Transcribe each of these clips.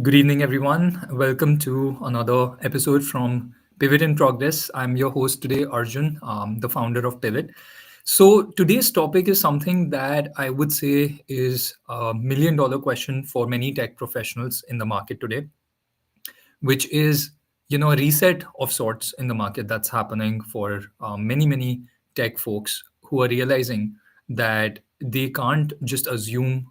Good evening, everyone. Welcome to another episode from Pivot in Progress. I'm your host today, Arjun, the founder of Pivot. So, today's topic is something that I would say is a $1 million question for many tech professionals in the market today, which is a reset of sorts in the market that's happening for many tech folks who are realizing that they can't just assume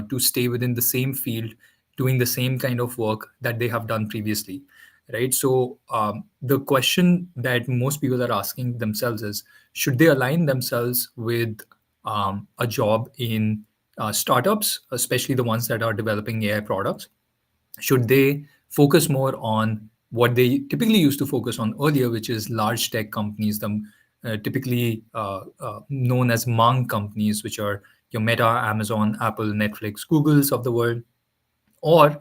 to stay within the same field doing the same kind of work that they have done previously, right? So the question that most people are asking themselves is, should they align themselves with a job in startups, especially the ones that are developing AI products? Should they focus more on what they typically used to focus on earlier, which is large tech companies, typically known as MAANG companies, which are your Meta, Amazon, Apple, Netflix, Googles of the world? Or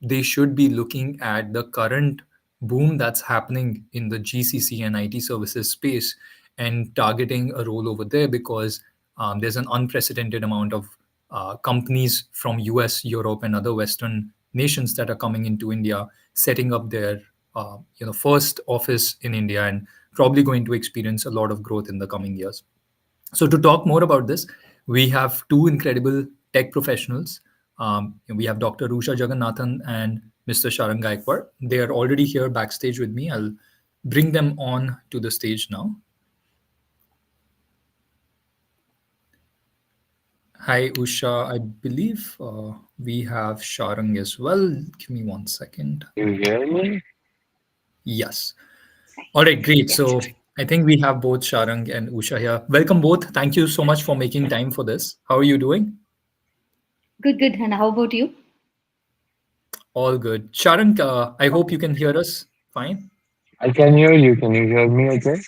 they should be looking at the current boom that's happening in the GCC and IT services space and targeting a role over there because there's an unprecedented amount of companies from US, Europe, and other Western nations that are coming into India, setting up their first office in India, and probably going to experience a lot of growth in the coming years. So, to talk more about this, we have two incredible tech professionals. We have Dr. Usha Jagannathan and Mr. Sharang Gaikwad. They are already here backstage with me. I'll bring them on to the stage now. Hi, Usha. I believe we have Sharang as well. Give me 1 second. You hear me? Yes. All right, great. Yes. So I think we have both Sharang and Usha here. Welcome both. Thank you so much for making time for this. How are you doing? Good, good. And how about you? All good. Sharang, I hope you can hear us fine. I can hear you. Can you hear me okay?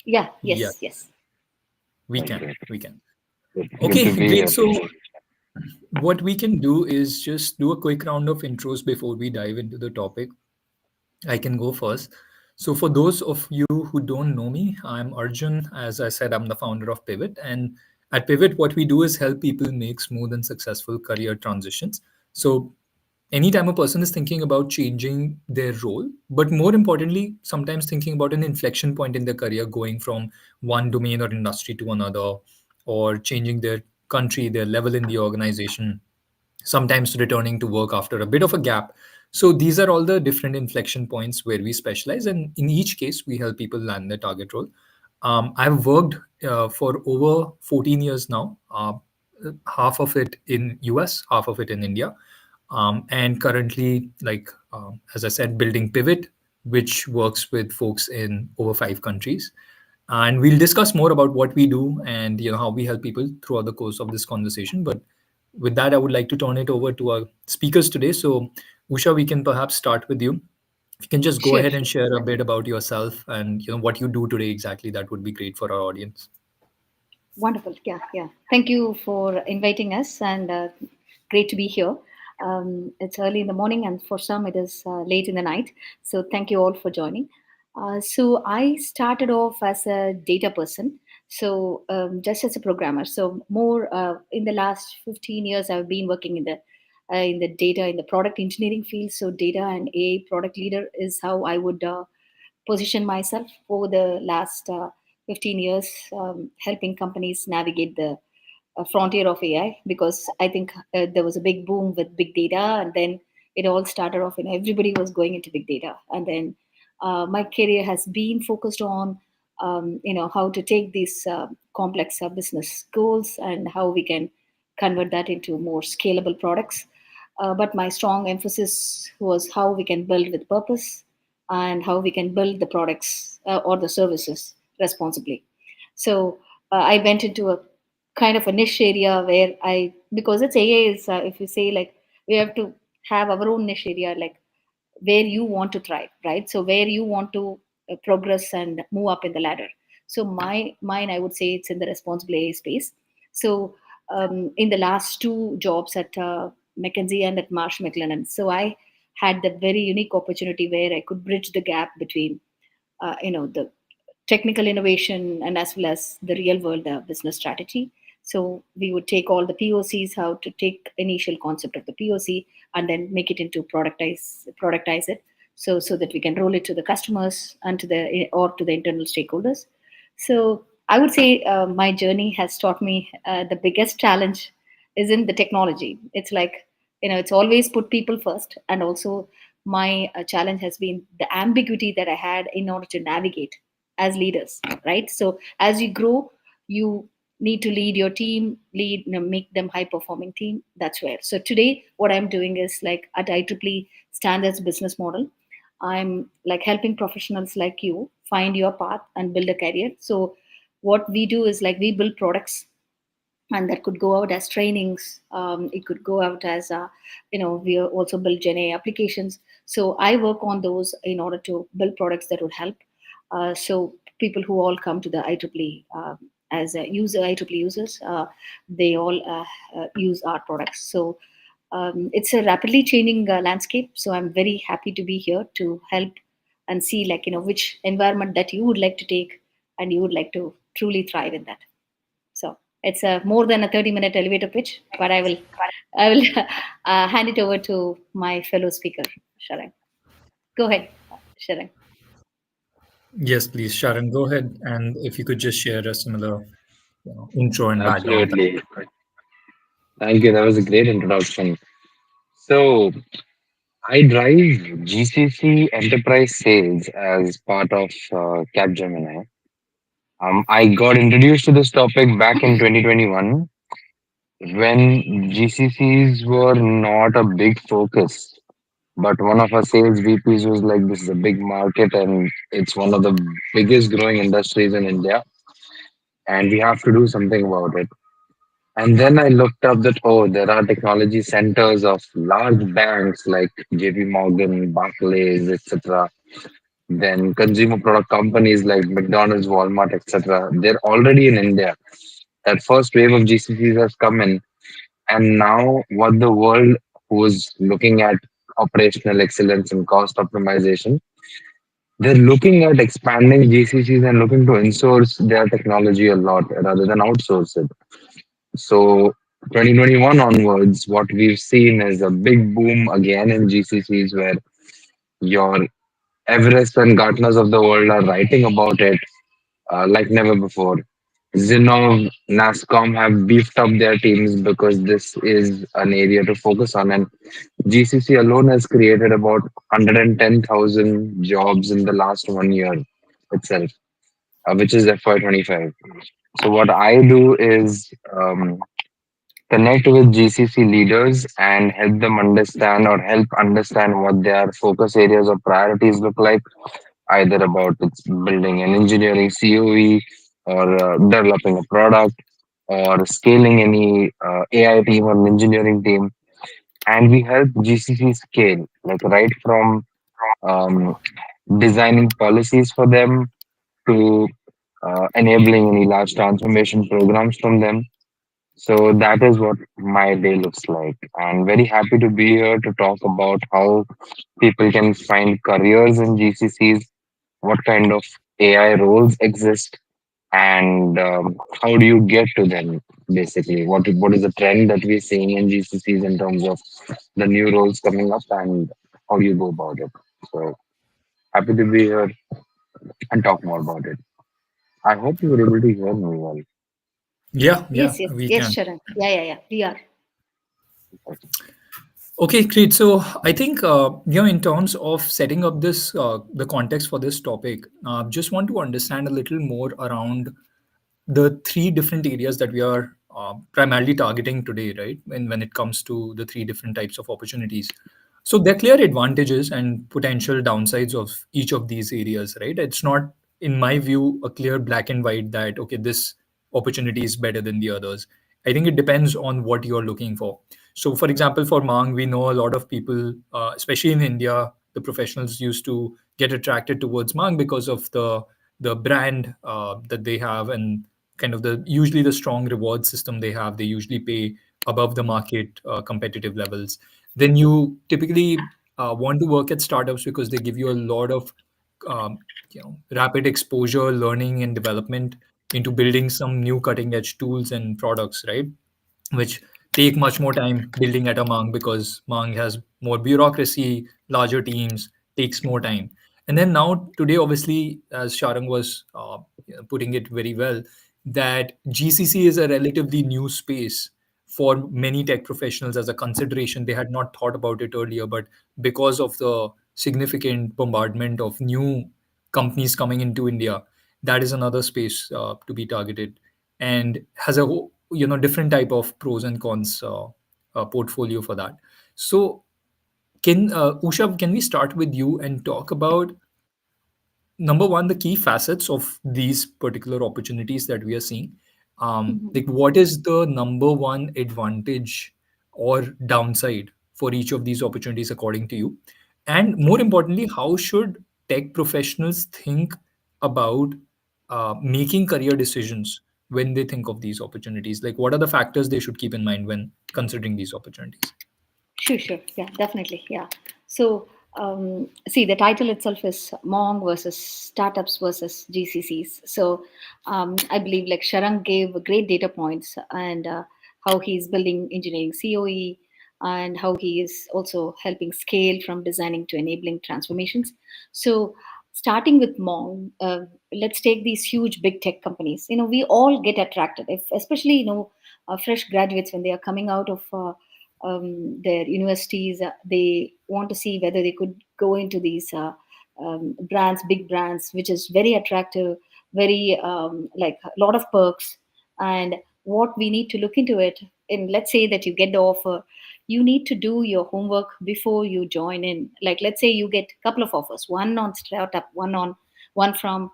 Yeah, Yeah, yes, yes. we can. Okay. We can. Good Okay, to be great. here. So what we can do is just do a quick round of intros before we dive into the topic. I can go first. So, for those of you who don't know me, I'm Arjun. As I said, I'm the founder of Pivot. And at Pivot, what we do is help people make smooth and successful career transitions. So, anytime a person is thinking about changing their role, but more importantly, sometimes thinking about an inflection point in their career, going from one domain or industry to another, or changing their country, their level in the organization, sometimes returning to work after a bit of a gap. So these are all the different inflection points where we specialize, and in each case, we help people land their target role. I've worked for over 14 years now, half of it in US, half of it in India, and currently, as I said, building Pivot, which works with folks in over 5 countries. And we'll discuss more about what we do and how we help people throughout the course of this conversation. But with that, I would like to turn it over to our speakers today. So, Usha, we can perhaps start with you. If you can just go Sure, ahead and sure. share a bit about yourself and what you do today exactly, that would be great for our audience. Wonderful. Yeah, yeah. Thank you for inviting us and great to be here. It's early in the morning and for some it is late in the night. So thank you all for joining. So I started off as a data person. So just as a programmer. So more in the last 15 years, I've been working in the data in the product engineering field. So data and AI product leader is how I would position myself over the last 15 years, helping companies navigate the frontier of AI because I think there was a big boom with big data, and then it all started off, and everybody was going into big data. And then my career has been focused on, how to take these complex business goals and how we can convert that into more scalable products. But my strong emphasis was how we can build with purpose and how we can build the products or the services responsibly. So I went into a kind of a niche area where because it's AA is, if you say like, we have to have our own niche area, like where you want to thrive, right? So where you want to progress and move up in the ladder. So mine, I would say it's in the responsible AI space. So in the last two jobs at McKinsey and at Marsh McLennan, so I had that very unique opportunity where I could bridge the gap between the technical innovation and as well as the real world business strategy. So we would take all the POCs, how to take initial concept of the POC and then make it into productize it, so that we can roll it to the customers and to the or to the internal stakeholders. So I would say my journey has taught me the biggest challenge isn't the technology. It's like, it's always put people first, and also my challenge has been the ambiguity that I had in order to navigate as leaders, right? So as you grow, you need to lead your team, make them high performing team. That's where. So today, what I'm doing is like at IEEE standards business model. I'm like helping professionals like you find your path and build a career. So what we do is like we build products, and that could go out as trainings. It could go out as we also build Gen AI applications. So I work on those in order to build products that would help. So people who all come to the IEEE as a user, IEEE users, they all use our products. So it's a rapidly changing landscape. So I'm very happy to be here to help and see, like, which environment that you would like to take and you would like to truly thrive in that. So it's a more than a 30-minute elevator pitch, but I will hand it over to my fellow speaker, Sharang. Go ahead, Sharang. Yes, please, Sharon, go ahead. And if you could just share a similar, intro and background. Absolutely. Thank you. That was a great introduction. So, I drive GCC enterprise sales as part of Capgemini. I got introduced to this topic back in 2021 when GCCs were not a big focus. But one of our sales VPs was like, this is a big market and it's one of the biggest growing industries in India, and we have to do something about it. And then I looked up that, oh, there are technology centers of large banks like JP Morgan, Barclays, etc. Then consumer product companies like McDonald's, Walmart, etc. They're already in India. That first wave of GCCs has come in. And now, what the world was looking at operational excellence and cost optimization, they're looking at expanding GCCs and looking to insource their technology a lot rather than outsource it. So 2021 onwards, what we've seen is a big boom again in GCCs where your Everest and Gartners of the world are writing about it like never before. Zinov, NASCOM have beefed up their teams because this is an area to focus on. And GCC alone has created about 110,000 jobs in the last 1 year itself, which is FY25. So what I do is connect with GCC leaders and help them understand or help understand what their focus areas or priorities look like, either about it's building an engineering COE or developing a product or scaling any AI team or an engineering team. And we help GCC scale, like right from um, designing policies for them to enabling any large transformation programs from them. So that is what my day looks like. And very happy to be here to talk about how people can find careers in GCCs, what kind of AI roles exist, and how do you get to them, basically. What is the trend that we're seeing in GCCs in terms of the new roles coming up, and how do you go about it? So happy to be here and talk more about it. I hope you were able to hear me well. Yeah, yeah, Yes, yes, we yes, can. Sharang. Yeah, yeah, yeah. We are. Okay, great. So I think, in terms of setting up this, the context for this topic, just want to understand a little more around the three different areas that we are primarily targeting today, right? When it comes to the three different types of opportunities. So there are clear advantages and potential downsides of each of these areas, right? It's not, in my view, a clear black and white that, okay, this opportunity is better than the others. I think it depends on what you're looking for. So, for example, for MAANG, we know a lot of people, especially in India, the professionals used to get attracted towards MAANG because of the brand that they have, and kind of the usually the strong reward system they have. They usually pay above the market competitive levels. Then you typically want to work at startups because they give you a lot of rapid exposure, learning and development. into building some new cutting edge tools and products, right? Which take much more time building at a MAANG, because MAANG has more bureaucracy, larger teams, takes more time. And then now today, obviously, as Sharang was putting it very well, that GCC is a relatively new space for many tech professionals as a consideration. They had not thought about it earlier, but because of the significant bombardment of new companies coming into India, that is another space to be targeted, and has a different type of pros and cons portfolio for that. So can Usha, can we start with you and talk about, number one, the key facets of these particular opportunities that we are seeing? Like, what is the number one advantage or downside for each of these opportunities according to you? And more importantly, how should tech professionals think about making career decisions when they think of these opportunities? Like, what are the factors they should keep in mind when considering these opportunities? Sure, sure. Yeah, definitely. Yeah. So, see, the title itself is MONG versus startups versus GCCs. So, I believe like Sharang gave great data points and how he's building engineering COE and how he is also helping scale from designing to enabling transformations. So, starting with MONG, let's take these huge big tech companies. We all get attracted, if, especially, fresh graduates when they are coming out of their universities, they want to see whether they could go into these brands, big brands, which is very attractive, very like a lot of perks. And what we need to look into it, and let's say that you get the offer, you need to do your homework before you join in. Like, let's say you get a couple of offers, one on startup, one from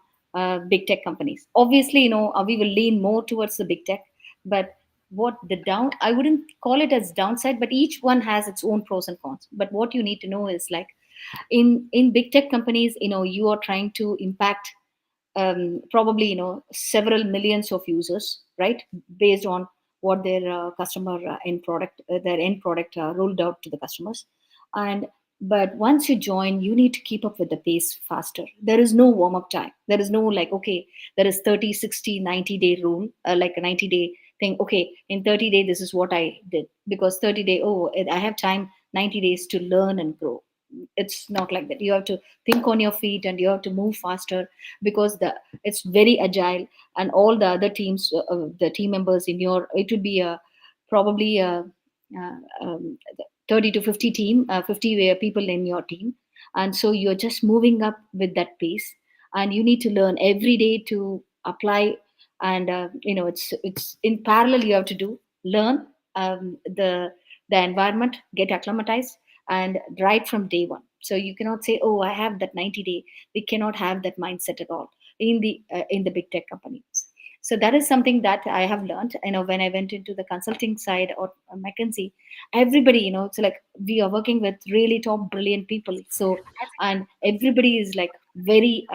big tech companies. Obviously, we will lean more towards the big tech, but what the down, I wouldn't call it as downside, but each one has its own pros and cons. But what you need to know is like, in big tech companies, you are trying to impact probably several millions of users, right, based on what their customer end product, their end product rolled out to the customers. And but once you join, you need to keep up with the pace faster. There is no warm up time. There is no like, okay, there is 30, 60, 90-day rule, like a 90-day thing. Okay, in 30 days this is what I did, because 30-day, oh, I have time 90 days to learn and grow. It's not like that. You have to think on your feet and you have to move faster, because it's very agile. And all the other teams, the team members in your, it would be a probably a, uh, um, 30 to 50 team, 50 people in your team. And so you're just moving up with that pace, and you need to learn every day to apply. And it's in parallel, you have to do learn the environment, get acclimatized, and right from day one. So you cannot say, oh, I have that 90-day. We cannot have that mindset at all in the big tech companies. So that is something that I have learned. When I went into the consulting side or McKinsey, everybody, it's like we are working with really top brilliant people. So, and everybody is like very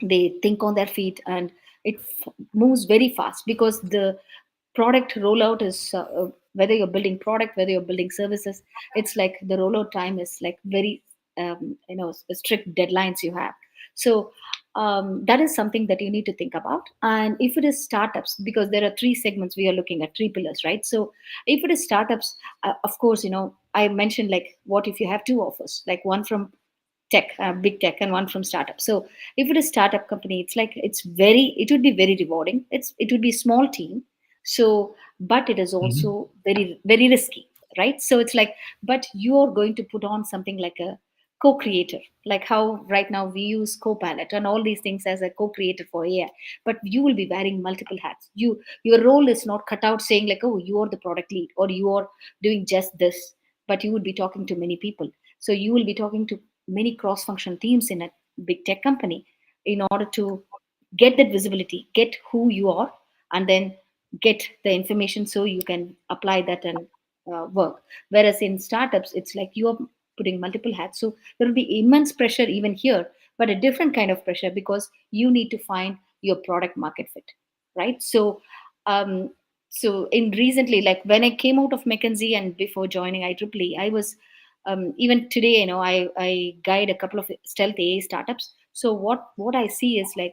they think on their feet, and it moves very fast, because the product rollout is whether you're building product, whether you're building services, it's like the rollout time is like very strict deadlines you have. So that is something that you need to think about. And if it is startups, because there are three segments we are looking at, three pillars, right? So if it is startups, of course, I mentioned like, what if you have two offers, like one from tech, big tech, and one from startup. So if it is startup company, it's like, it would be very rewarding. It would be small team. So, but it is Mhm. also very, very risky, right? So it's like, but you're going to put on something like a co-creator, like how right now we use Copilot and all these things as a co-creator for AI. But you will be wearing multiple hats. Your role is not cut out saying like, oh, you are the product lead or you are doing just this, but you would be talking to many people. So you will be talking to many cross-functional teams in a big tech company, in order to get that visibility, get who you are, and then get the information so you can apply that and work. Whereas in startups, it's like you are putting multiple hats. So there will be immense pressure even here, but a different kind of pressure, because you need to find your product market fit, right? So, um, so in recently, like when I came out of McKinsey and before joining IEEE, I was even today, I guide a couple of stealth AI startups. So what I see is like,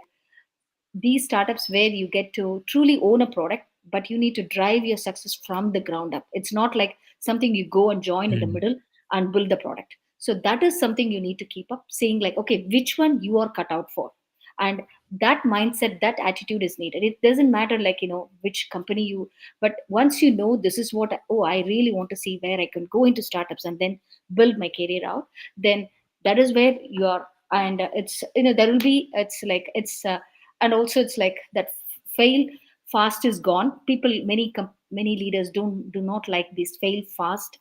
these startups where you get to truly own a product, but you need to drive your success from the ground up. It's not like something you go and join in the Mm. middle and build the product. So that is something you need to keep up, saying like, okay, which one you are cut out for. And that mindset, that attitude is needed. It doesn't matter like, which company you, but once you know this is what, oh, I really want to see where I can go into startups and then build my career out, then that is where you are. And it's, there will be, it's like, it's and also it's like that, fail fast is gone. People, many leaders do not like this fail fast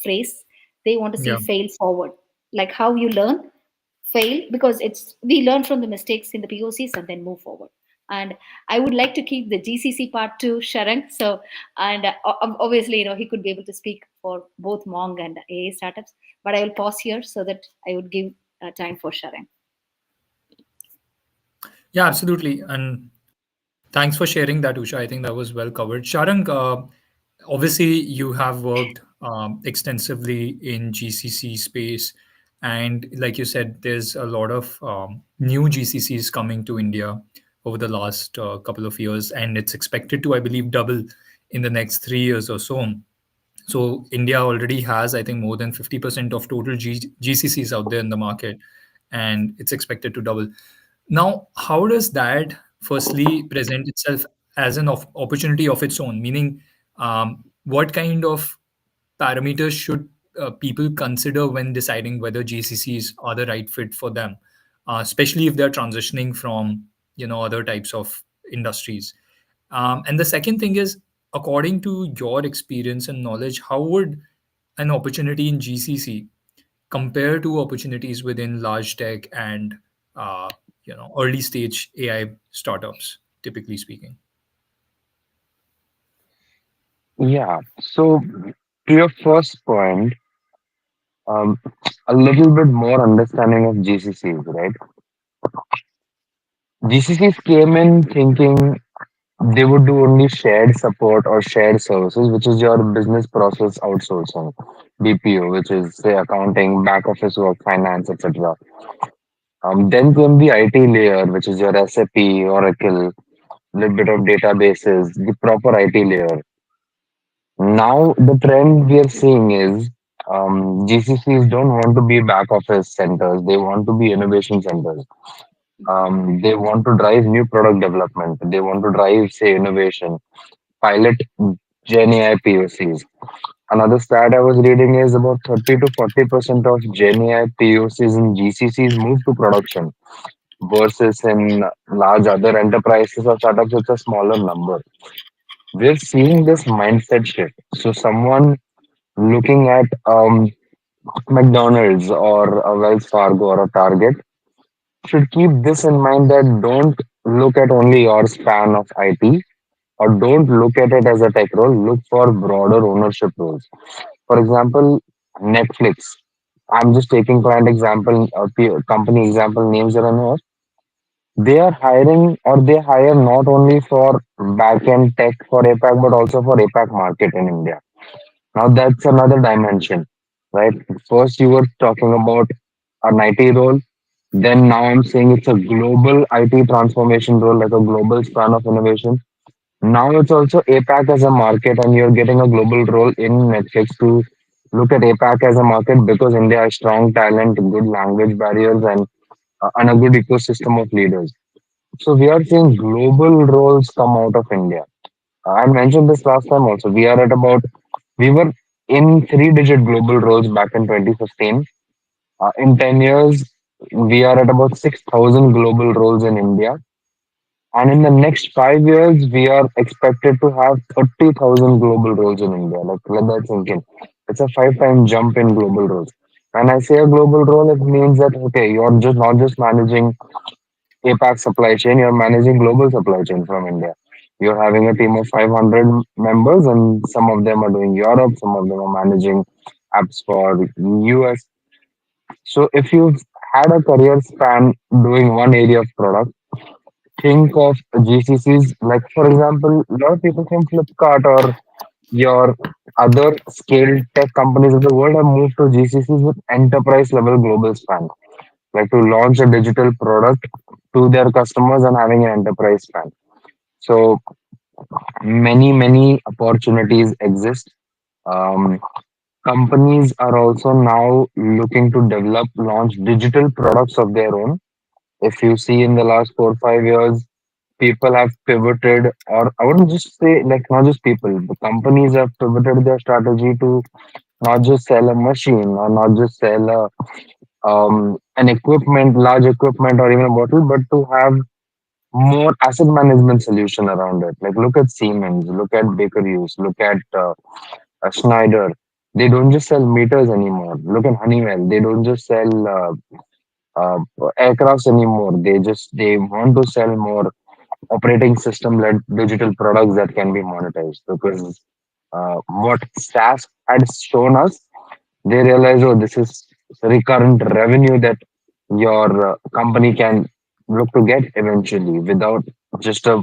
phrase. They want to see Yeah. fail forward, like how you learn, fail, because it's, we learn from the mistakes in the POCs and then move forward. And I would like to keep the GCC part to Sharang. So, and obviously, he could be able to speak for both Mong and AA startups. But I will pause here so that I would give time for Sharang. Yeah, absolutely. And thanks for sharing that, Usha. I think that was well covered. Sharang, obviously, you have worked extensively in GCC space. And like you said, there's a lot of new GCCs coming to India over the last couple of years. And it's expected to, I believe, double in the next 3 years or so. So India already has, I think, more than 50% of total GCCs out there in the market, and it's expected to double. Now, how does that firstly present itself as an opportunity of its own? Meaning, what kind of parameters should people consider when deciding whether GCCs are the right fit for them, especially if they're transitioning from other types of industries? And the second thing is, according to your experience and knowledge, how would an opportunity in GCC compare to opportunities within large tech and early stage AI startups, typically speaking? Yeah. So to your first point, um, a little bit more understanding of GCCs, right? GCCs came in thinking they would do only shared support or shared services, which is your business process outsourcing, BPO, which is say accounting, back office work, finance, etc. Then came the IT layer, which is your SAP, Oracle, little bit of databases, the proper IT layer. Now the trend we are seeing is GCCs don't want to be back office centers; they want to be innovation centers. They want to drive new product development. They want to drive, say, innovation, pilot Gen AI POCs. Another stat I was reading is about 30 to 40% of Gen AI POCs in GCCs move to production versus in large other enterprises or startups, it's a smaller number. We're seeing this mindset shift. So, someone looking at McDonald's or a Wells Fargo or a Target should keep this in mind that don't look at only your span of IT or don't look at it as a tech role, look for broader ownership roles. For example, Netflix. I'm just taking client example, company example names that I know of. They are hiring or they hire not only for back end tech for APAC, but also for APAC market in India. Now that's another dimension, right? First, you were talking about an IT role. Then now I'm saying it's a global IT transformation role, like a global span of innovation. Now it's also APAC as a market, and you're getting a global role in Netflix to look at APAC as a market because India has strong talent, good language barriers, and a good ecosystem of leaders. So we are seeing global roles come out of India. I mentioned this last time also. We were in three-digit global roles back in 2015. In 10 years, we are at about 6,000 global roles in India. And in the next 5 years, we are expected to have 30,000 global roles in India. Like, let that sink in. It's a five-time jump in global roles. When I say a global role, it means that, okay, you're just not just managing APAC supply chain, you're managing global supply chain from India. You're having a team of 500 members, and some of them are doing Europe, some of them are managing apps for US. So if you've had a career span doing one area of product, think of GCCs. Like, for example, a lot of people from Flipkart or your other scale tech companies of the world have moved to GCCs with enterprise level global span. Like to launch a digital product to their customers and having an enterprise plan. So many opportunities exist. Um, Companies are also now looking to develop, launch digital products of their own. If you see in the last 4 5 years, people have pivoted, or I wouldn't just say like not just people, the companies have pivoted their strategy to not just sell a machine or not just sell an equipment, large equipment, or even a bottle, but to have more asset management solution around it. Like look at Siemens, look at Baker Hughes, look at Schneider. They don't just sell meters anymore. Look at Honeywell. They don't just sell uh, aircrafts anymore. They want to sell more operating system led digital products that can be monetized, because what SaaS had shown us, they realize, oh, this is recurrent revenue that your company can look to get eventually without just a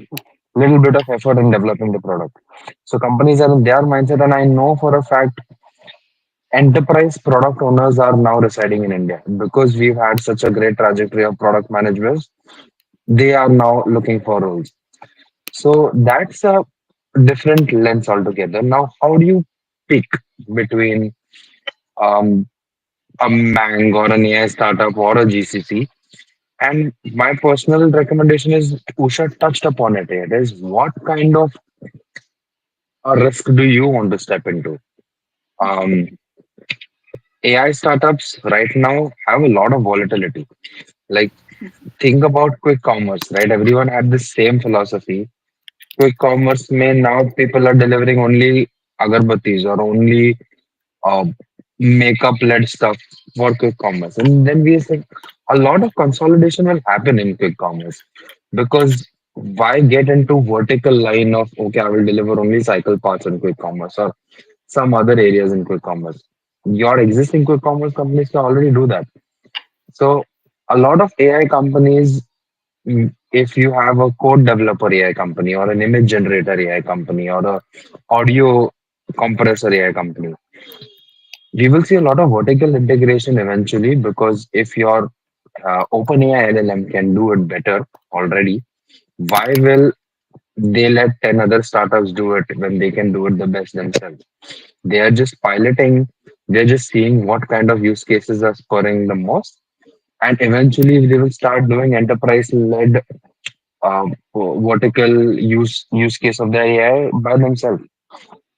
little bit of effort in developing the product. So companies are in their mindset, and I know for a fact enterprise product owners are now residing in India because we've had such a great trajectory of product managers. They are now looking for roles. So that's a different lens altogether. Now, how do you pick between um, a MAANG or an AI startup or a GCC? And my personal recommendation is Usha touched upon it. It is what kind of a risk do you want to step into? Um, AI startups right now have a lot of volatility. Like, think about quick commerce, right? Everyone had the same philosophy. Quick commerce may now people are delivering only agarbattis or only uh, makeup led stuff for quick commerce. And then we think a lot of consolidation will happen in quick commerce, because why get into vertical line of, okay, I will deliver only cycle parts in quick commerce or some other areas in quick commerce. Your existing quick commerce companies can already do that. So a lot of AI companies, if you have a code developer AI company or an image generator AI company or a audio compressor AI company, we will see a lot of vertical integration eventually, because if your OpenAI LLM can do it better already, why will they let 10 other startups do it when they can do it the best themselves? They are just piloting, they're just seeing what kind of use cases are spurring the most. And eventually, they will start doing enterprise led vertical use case of the AI by themselves.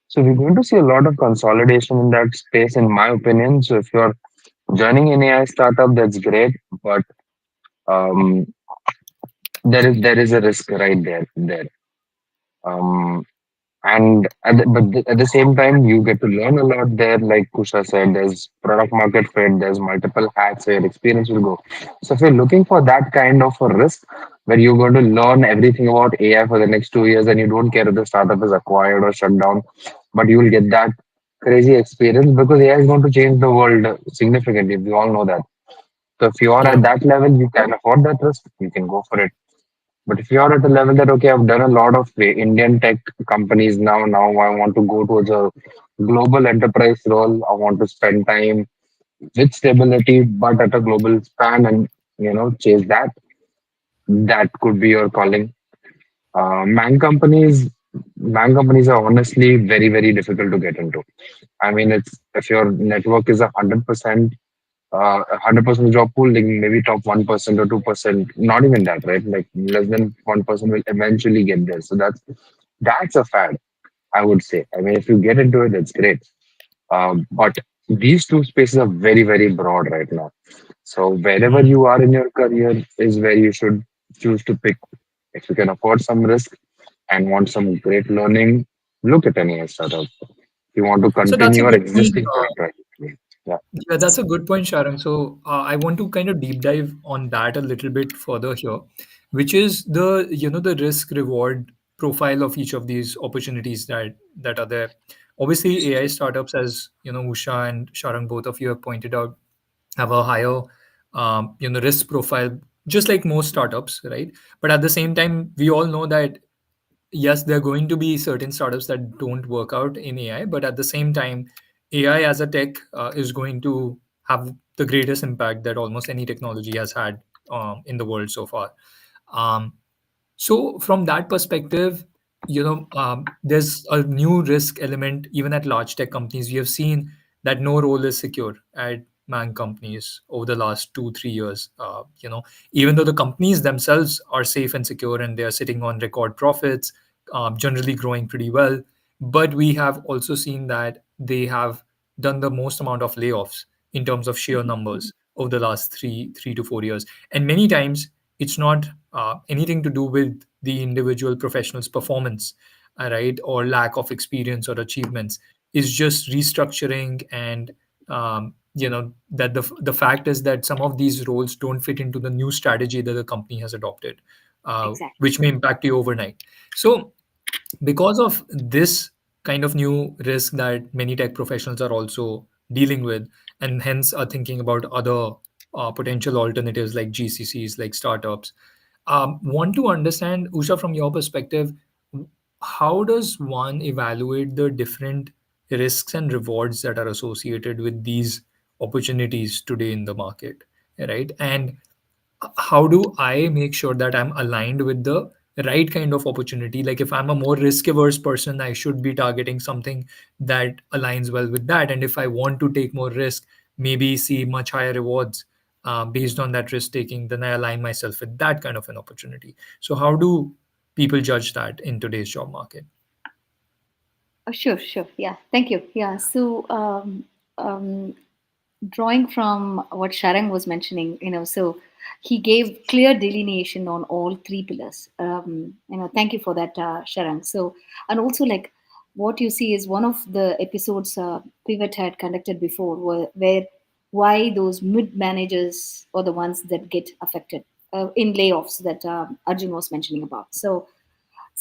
So we're going to see a lot of consolidation in that space, in my opinion. So if you're joining an AI startup, that's great, but um, there is a risk right there. Um, and at the same time, you get to learn a lot there. Like Kusha said, there's product market fit, there's multiple hacks where experience will go. So if you're looking for that kind of a risk where you're going to learn everything about AI for the next 2 years and you don't care if the startup is acquired or shut down, but you will get that crazy experience because AI is going to change the world significantly. We all know that. So if you are Yeah. at that level, you can afford that risk, you can go for it. But if you're at the level that, okay, I've done a lot of Indian tech companies now I want to go towards a global enterprise role. I want to spend time with stability, but at a global span, and chase that. That could be your calling. Man companies, man companies are honestly very difficult to get into. I mean, it's if your network is 100% job pool, like maybe top 1% or 2%, not even that, right? Like less than 1% will eventually get there. So that's a fad, I would say. I mean, if you get into it, it's great. But these two spaces are very broad right now. So wherever Mm. you are in your career is where you should choose to pick. If you can afford some risk and want some great learning, look at any startup. If you want to So that's continue a your good point. existing product, right? Yeah. Yeah, that's a good point, Sharang. So I want to kind of deep dive on that a little bit further here, which is the the risk reward profile of each of these opportunities that are there. Obviously, AI startups, as Usha and Sharang, both of you have pointed out, have a higher risk profile, just like most startups, right? But at the same time, we all know that yes, there are going to be certain startups that don't work out in AI, but at the same time, AI as a tech is going to have the greatest impact that almost any technology has had in the world so far. Um, so from that perspective, there's a new risk element even at large tech companies. We have seen that no role is secure at MAANG companies over the last 2 3 years. Even though the companies themselves are safe and secure and they are sitting on record profits, generally growing pretty well, but we have also seen that they have done the most amount of layoffs in terms of sheer numbers over the last three to 4 years, and many times it's not anything to do with the individual professional's performance, right, or lack of experience or achievements. It's just restructuring, and that the fact is that some of these roles don't fit into the new strategy that the company has adopted, Exactly. which may impact you overnight. So because of this kind of new risk that many tech professionals are also dealing with, and hence are thinking about other potential alternatives like GCCs, like startups. Want to understand, Usha, from your perspective, how does one evaluate the different risks and rewards that are associated with these opportunities today in the market, right? And how do I make sure that I'm aligned with the right kind of opportunity? Like, if I'm a more risk averse person, I should be targeting something that aligns well with that. And if I want to take more risk, maybe see much higher rewards based on that risk taking, then I align myself with that kind of an opportunity. So, how do people judge that in today's job market? Sure, sure. Yeah, thank you. Yeah, so um, drawing from what Sharang was mentioning, so he gave clear delineation on all three pillars. Thank you for that, Sharang. So, and also like what you see is one of the episodes Pivot had conducted before, where why those mid managers are the ones that get affected in layoffs that Arjun was mentioning about. So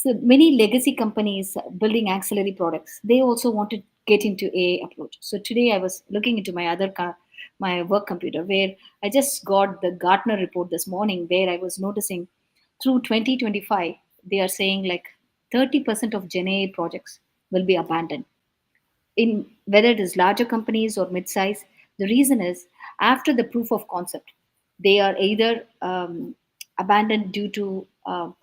many legacy companies building ancillary products, they also want to get into AI approach. So today I was looking into my work computer where I just got the Gartner report this morning where I was noticing through 2025 they are saying like 30% of Gen AI projects will be abandoned in whether it is larger companies or mid-size. The reason is after the proof of concept, they are either abandoned due to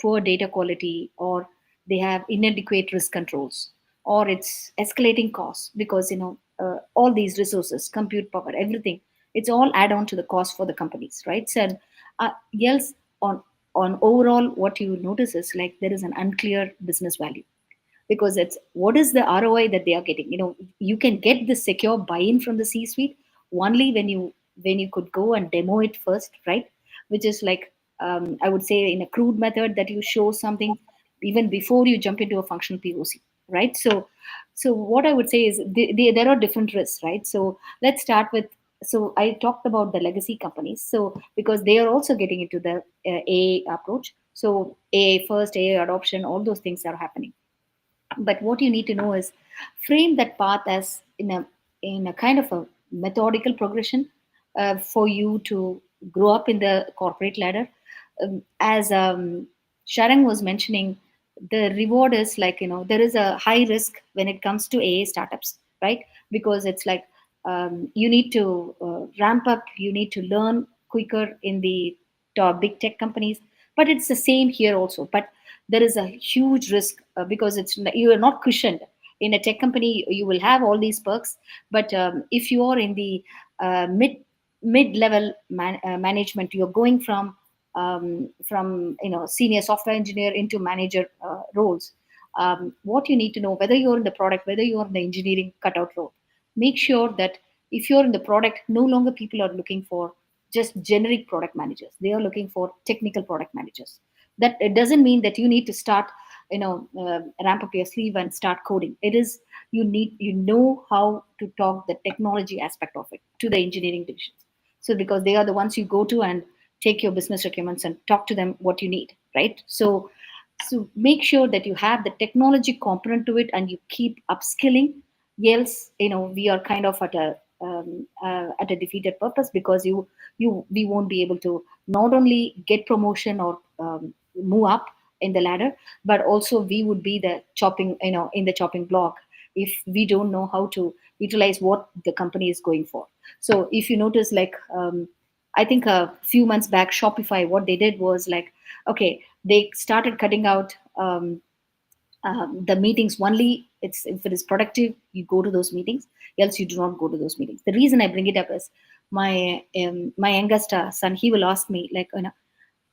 poor data quality, or they have inadequate risk controls, or it's escalating costs because all these resources, compute power, everything, it's all add on to the cost for the companies, right? So else on overall, what you notice is like there is an unclear business value because it's what is the ROI that they are getting. You can get the secure buy-in from the C-suite only when you could go and demo it first, right? Which is like I would say in a crude method that you show something even before you jump into a functional POC, right? So what I would say is there are different risks, right? So let's start with. So I talked about the legacy companies. So because they are also getting into the AA approach. So AA first, AA adoption, all those things are happening, but what you need to know is frame that path as in a kind of a methodical progression for you to grow up in the corporate ladder. As Sharang was mentioning, the reward is like there is a high risk when it comes to AA startups, right? Because it's like you need to ramp up, you need to learn quicker in the top big tech companies, but it's the same here also. But there is a huge risk because you are not cushioned in a tech company. You will have all these perks, but if you are in the mid level management, you're going from senior software engineer into manager roles. What you need to know, whether you're in the product, whether you're in the engineering cutout role, make sure that if you're in the product, no longer people are looking for just generic product managers, they are looking for technical product managers. That it doesn't mean that you need to start ramp up your sleeve and start coding. It is you know how to talk the technology aspect of it to the engineering divisions. So because they are the ones you go to and take your business requirements and talk to them what you need, right? So make sure that you have the technology component to it and you keep upskilling. Else we are kind of at a defeated purpose, because we won't be able to not only get promotion or move up in the ladder, but also we would be the chopping in the chopping block if we don't know how to utilize what the company is going for. So if you notice, like I think a few months back, Shopify, what they did was like, okay, they started cutting out the meetings only. It's if it is productive, you go to those meetings. Else, you do not go to those meetings. The reason I bring it up is my youngest son. He will ask me like,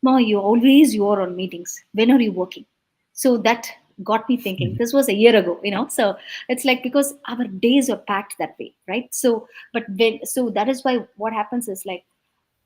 "Ma, you are on meetings. When are you working?" So that got me thinking. Mhm. This was a year ago, you know. So it's like because our days are packed that way, right? So, but when so that is why what happens is like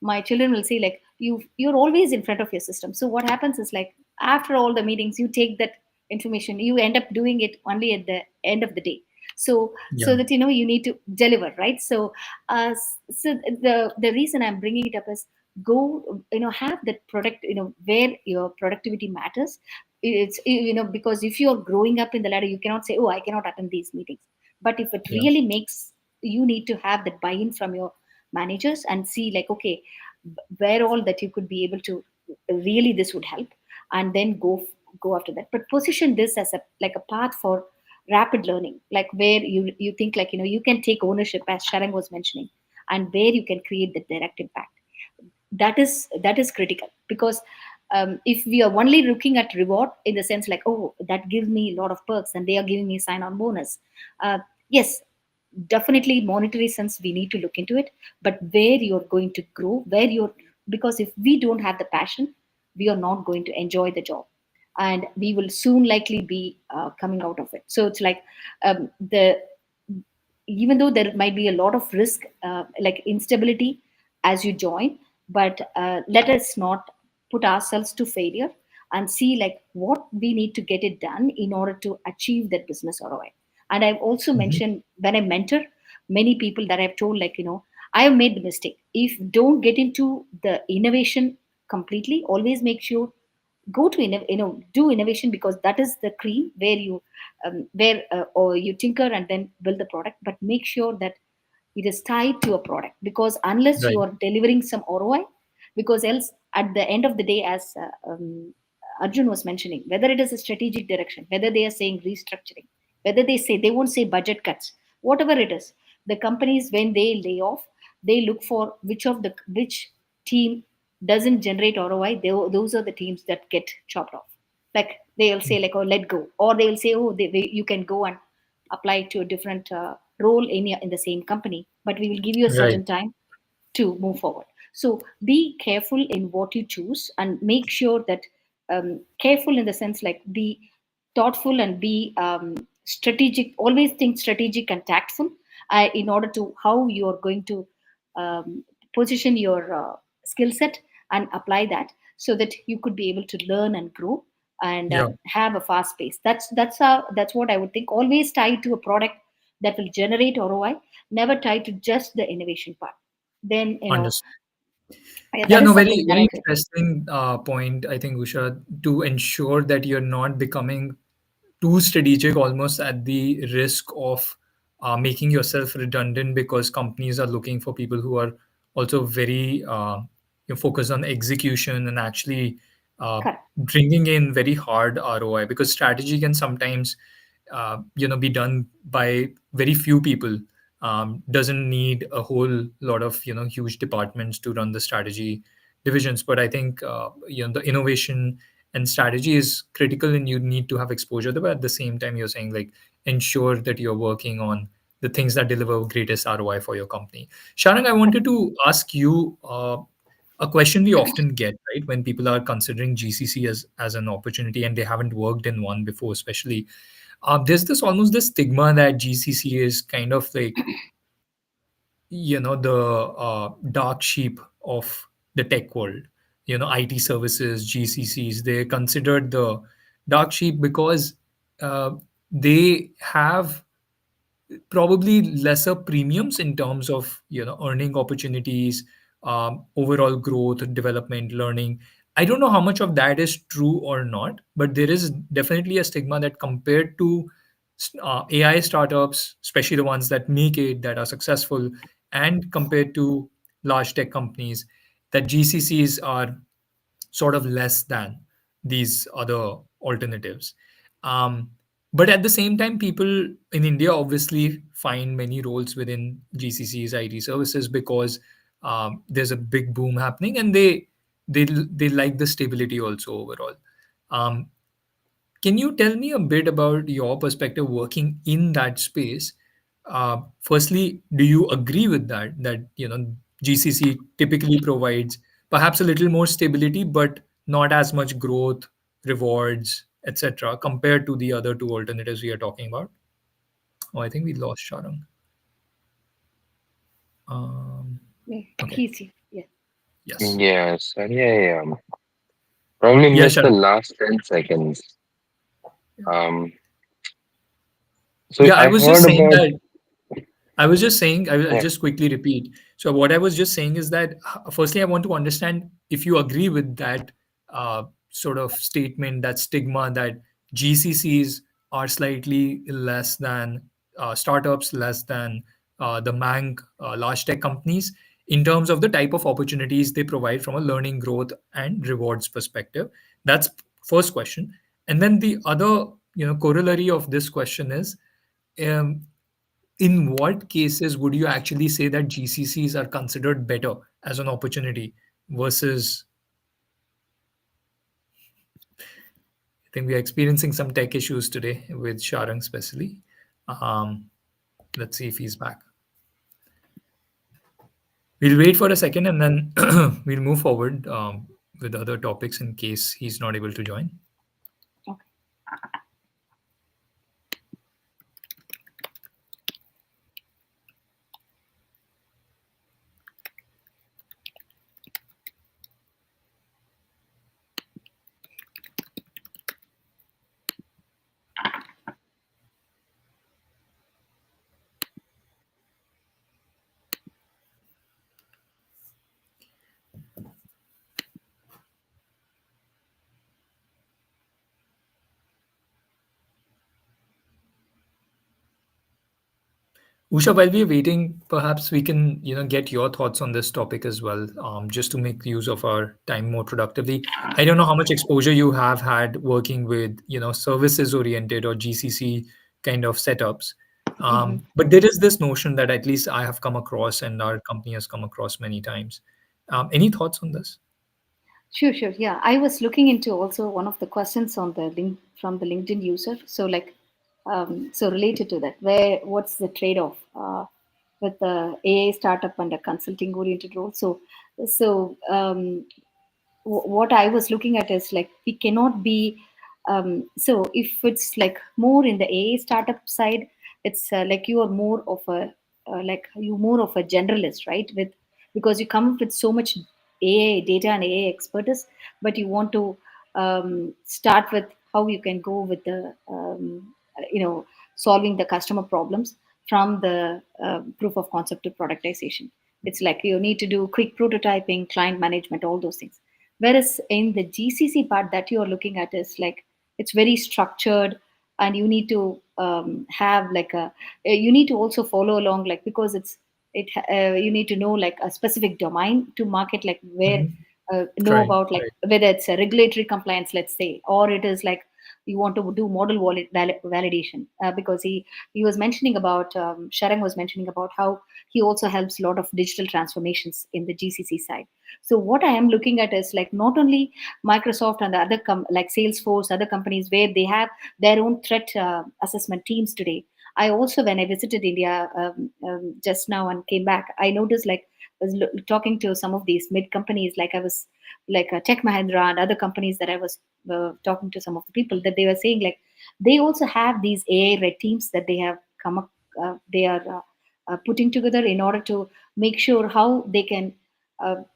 my children will say like you're always in front of your system. So what happens is like after all the meetings, you take that information, you end up doing it only at the end of the day. So Yeah. so that you need to deliver, right? So so the reason I'm bringing it up is go have that product where your productivity matters. It's because if you're growing up in the ladder, you cannot say, oh, I cannot attend these meetings. But if it Yeah. really makes, you need to have that buy-in from your managers and see like, okay, where all that you could be able to really this would help, and then go after that. But position this as a like a path for rapid learning, like where you think like you can take ownership, as Sharang was mentioning, and where you can create the direct impact. That is critical, because if we are only looking at reward in the sense like, oh, that gives me a lot of perks and they are giving me sign on bonus, yes, definitely monetary sense we need to look into it. But where you're going to grow, where you're, because if we don't have the passion, we are not going to enjoy the job, and we will soon likely be coming out of it. So it's like, the even though there might be a lot of risk, like instability as you join, but let us not put ourselves to failure, and see like what we need to get it done in order to achieve that business ROI. And I've also Mhm. mentioned when I mentor many people that I've told like, I have made the mistake. If don't get into the innovation completely, always make sure go to do innovation, because that is the cream where you where or you tinker and then build the product. But make sure that it is tied to a product, because unless you Right. are delivering some ROI, because else at the end of the day, as Arjun was mentioning, whether it is a strategic direction, whether they are saying restructuring, whether they say, they won't say budget cuts, whatever it is, the companies when they lay off, they look for which team doesn't generate ROI. Those are the teams that get chopped off. Like they'll say like, oh, let go, or they'll say, oh, you can go and apply to a different role in the same company, but we will give you a Right. certain time to move forward. So be careful in what you choose, and make sure that, careful in the sense like, be thoughtful and be strategic. Always think strategic and tactful, in order to how you are going to position your skill set and apply that, so that you could be able to learn and grow, and Yeah. have a fast pace. That's what I would think. Always tied to a product that will generate ROI, never tied to just the innovation part. Then Understood. yeah, Yeah, that no, is very, something that I very feel. interesting point, I think, Usha, to ensure that you're not becoming too strategic, almost at the risk of making yourself redundant, because companies are looking for people who are also very focused on execution and actually uh, Correct. bringing in very hard ROI, because strategy can sometimes be done by very few people. Doesn't need a whole lot of huge departments to run the strategy divisions. But I think the innovation and strategy is critical, and you need to have exposure there. But at the same time, you're saying like, ensure that you're working on the things that deliver greatest ROI for your company. Sharang, I wanted to ask you a question we often get, right, when people are considering GCC as an opportunity and they haven't worked in one before, especially. There's this almost this stigma that GCC is kind of like, the dark sheep of the tech world. IT services, GCCs, they're considered the dark sheep because uh, they have probably lesser premiums in terms of earning opportunities, overall growth, development, learning. I don't know how much of that is true or not, but there is definitely a stigma that compared to AI startups, especially the ones that make it, that are successful, and compared to large tech companies, that GCCs are sort of less than these other alternatives. Um, but at the same time, people in India obviously find many roles within GCC's IT services because there's a big boom happening, and they like the stability also overall. Um, can you tell me a bit about your perspective working in that space? Firstly, do you agree with that GCC typically provides perhaps a little more stability, but not as much growth, rewards, etc., compared to the other two alternatives we are talking about? Oh, I think we lost Sharang. Um, Yeah, okay. he's here. Yeah. Yes. Yes, yeah. Probably Yeah, missed the Sharang. last 10 seconds. Um, so Yeah, I I was just heard saying about, that I was just saying, I'll yeah, just quickly repeat. So, what I was just saying is that, firstly, I want to understand if you agree with that sort of statement, that stigma that GCCs are slightly less than startups, less than the MAANG large tech companies in terms of the type of opportunities they provide from a learning, growth, and rewards perspective. That's first question. And then the other, corollary of this question is, um, in what cases would you actually say that GCCs are considered better as an opportunity versus? I think we are experiencing some tech issues today with Sharang, especially. Um, let's see if he's back. We'll wait for a second and then we'll move forward with other topics in case he's not able to join. Okay. Usha, while we're waiting, perhaps we can, get your thoughts on this topic as well, just to make use of our time more productively. I don't know how much exposure you have had working with, services oriented or GCC kind of setups. Hmm. But there is this notion that at least I have come across and our company has come across many times. Any thoughts on this? Sure, sure. Yeah, I was looking into also one of the questions on the link from the LinkedIn user. So, like, so related to that, what's the trade-off with the AI startup and a consulting oriented role? So, what I was looking at is like we cannot be. So if it's like more in the AA startup side, it's like you are more of a you more of a generalist, right? With because you come with so much AA data and AA expertise, but you want to start with how you can go with the solving the customer problems from the proof of concept to productization. It's like you need to do quick prototyping, client management, all those things. Whereas in the GCC part that you are looking at is like it's very structured, and you need to have like you need to also follow along, like because you need to know like a specific domain to market, like where Mhm. know Right, about like right. whether it's a regulatory compliance, let's say, or it is like you want to do model validation, because he was mentioning about Sharang was mentioning about how he also helps a lot of digital transformations in the GCC side. So what I am looking at is like not only Microsoft and the other like Salesforce, other companies where they have their own threat assessment teams today. I also, when I visited India just now and came back, I noticed like I was talking to some of these mid companies, like I was like Tech Mahindra and other companies that I was talking to some of the people that they were saying like they also have these AI red teams that they have come up, they are putting together in order to make sure how they can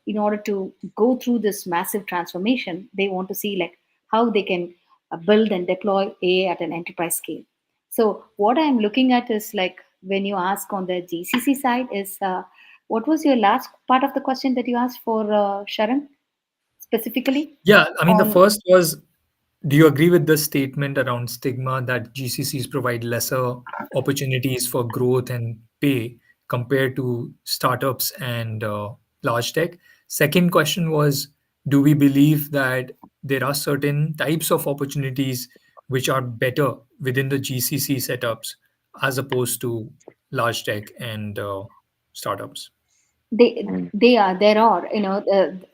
in order to go through this massive transformation, they want to see like how they can build and deploy AI at an enterprise scale. So what I'm looking at is like when you ask on the GCC side is what was your last part of the question that you asked for Sharon specifically Yeah, I mean, the on? first was, do you agree with the statement around stigma that GCCs provide lesser opportunities for growth and pay compared to startups and large tech? Second question was, do we believe that there are certain types of opportunities which are better within the GCC setups as opposed to large tech and startups? they Mm, they are there are,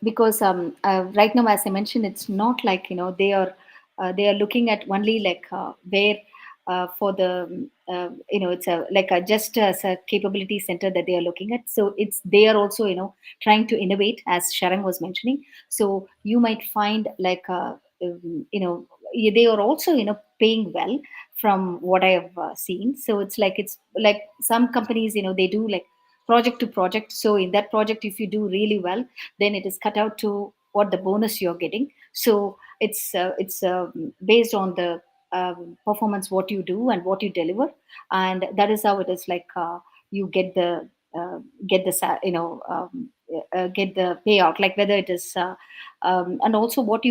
because right now, as I mentioned, it's not like, they are looking at only like where for the it's a like a just as a capability center that they are looking at. So it's they are also, trying to innovate, as Sharang was mentioning. So you might find like they are also, paying well from what I have seen. So it's like some companies, they do like project to project. So in that project, if you do really well, then it is cut out to what the bonus you're getting. So it's based on the performance, what you do and what you deliver, and that is how it is like you uh, get the get the payout, like whether it is and also what